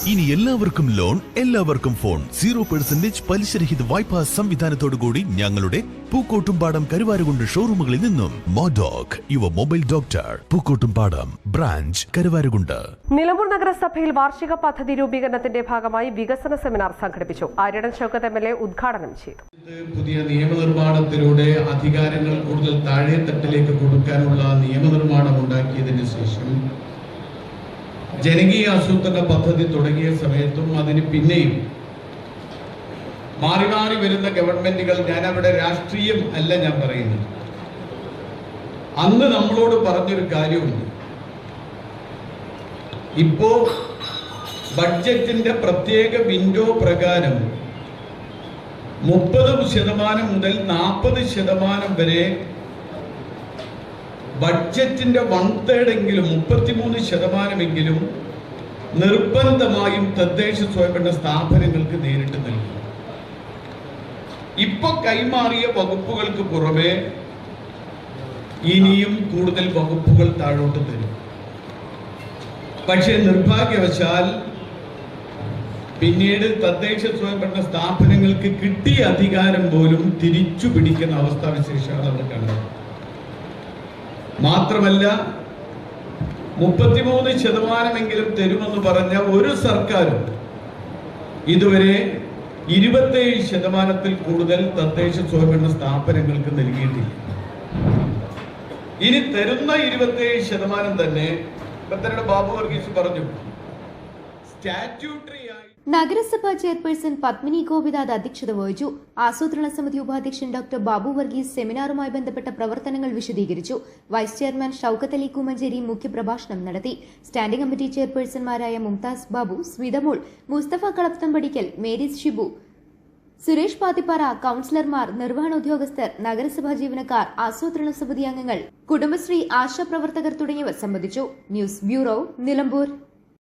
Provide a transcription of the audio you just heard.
ഇനി എല്ലാവർക്കും ലോൺ, എല്ലാവർക്കും ഫോൺ. 0% പലിശരഹിത വായ്പാ സംവിധാനത്തോടുകൂടി ഞങ്ങളുടെ പൂക്കോട്ടുംപാടം കരുവാരുകുണ്ട് ഷോറൂമുകളിൽ നിന്നും. Modoc your mobile doctor, Pookkottumpadam branch, Karuvarakundu. Nilambur നഗരസഭയിൽ വാർഷിക പദ്ധതി രൂപീകരണത്തിന്റെ ഭാഗമായി വികസന സെമിനാർ സംഘടിപ്പിച്ചു. ആര്യടൻ ഷൗക്കത്ത് MLA ഉദ്ഘാടനം ചെയ്തു. പുതിയ നിയമനിർമ്മാണത്തിലൂടെ അധികാരങ്ങൾ കൂടുതൽ താഴെത്തട്ടിലേക്ക് കൊടുക്കാനുള്ള നിയമനിർമ്മാണം ഉണ്ടാക്കിയതിനു ശേഷം ജനകീയ ആസൂത്രണ പദ്ധതി തുടങ്ങിയ സമയത്തും അതിന് പിന്നെയും മാറി മാറി വരുന്ന ഗവൺമെന്റുകൾ, ഞാൻ അവിടെ രാഷ്ട്രീയം അല്ല ഞാൻ പറയുന്നത്, അന്ന് നമ്മളോട് പറഞ്ഞൊരു കാര്യമുണ്ട്. ഇപ്പോ ബഡ്ജറ്റിന്റെ പ്രത്യേക വിൻഡോ പ്രകാരം 30% മുതൽ 40% വരെ ബഡ്ജറ്റിന്റെ 1/3 എങ്കിലും 33% നിർബന്ധമായും തദ്ദേശ സ്വയംഭരണ സ്ഥാപനങ്ങൾക്ക് നേരിട്ട് നൽകും. ഇപ്പൊ കൈമാറിയ വകുപ്പുകൾക്ക് പുറമെ ഇനിയും കൂടുതൽ വകുപ്പുകൾ താഴോട്ട് തരും. പക്ഷേ നിർഭാഗ്യവശാൽ പിന്നീട് തദ്ദേശ സ്വയംഭരണ സ്ഥാപനങ്ങൾക്ക് കിട്ടിയ അധികാരം പോലും തിരിച്ചു പിടിക്കുന്ന അവസ്ഥാവിശേഷമാണ് നമ്മൾ കണ്ടത്. മാത്രമല്ല 33% തരുമെന്ന് പറഞ്ഞ ഒരു സർക്കാരും ഇതുവരെ 27% കൂടുതൽ തദ്ദേശ സ്വയംഭരണ സ്ഥാപനങ്ങൾക്ക് നൽകിയിട്ടില്ല. ഇനി തരുന്ന 27% തന്നെ ബാബു വർഗീസ് പറഞ്ഞു സ്റ്റാറ്റ്യൂട്ടറി ആയി. നഗരസഭാ ചെയർപേഴ്സൺ പത്മിനി ഗോപിനാഥ് അധ്യക്ഷത വഹിച്ചു. ആസൂത്രണ സമിതി ഉപാധ്യക്ഷൻ ഡോക്ടർ ബാബു വർഗീസ് സെമിനാറുമായി ബന്ധപ്പെട്ട പ്രവർത്തനങ്ങൾ വിശദീകരിച്ചു. വൈസ് ചെയർമാൻ ഷൌക്കത്ത് അലി കൂമഞ്ചേരി മുഖ്യപ്രഭാഷണം നടത്തി. സ്റ്റാൻഡിംഗ് കമ്മിറ്റി ചെയർപേഴ്സൺമാരായ മുംതാസ് ബാബു, സ്മിതമോൾ, മുസ്തഫ കളപ്തംപടിക്കൽ, മേരീസ് ഷിബു, സുരേഷ് പാത്തിപ്പാറ, കൌൺസിലർമാർ, നിർവഹണ ഉദ്യോഗസ്ഥർ, നഗരസഭാ ജീവനക്കാർ, ആസൂത്രണ സമിതി അംഗങ്ങൾ, കുടുംബശ്രീ, ആശാപ്രവർത്തകർ തുടങ്ങിയവർ സംബന്ധിച്ചു. News bureau, Nilambur.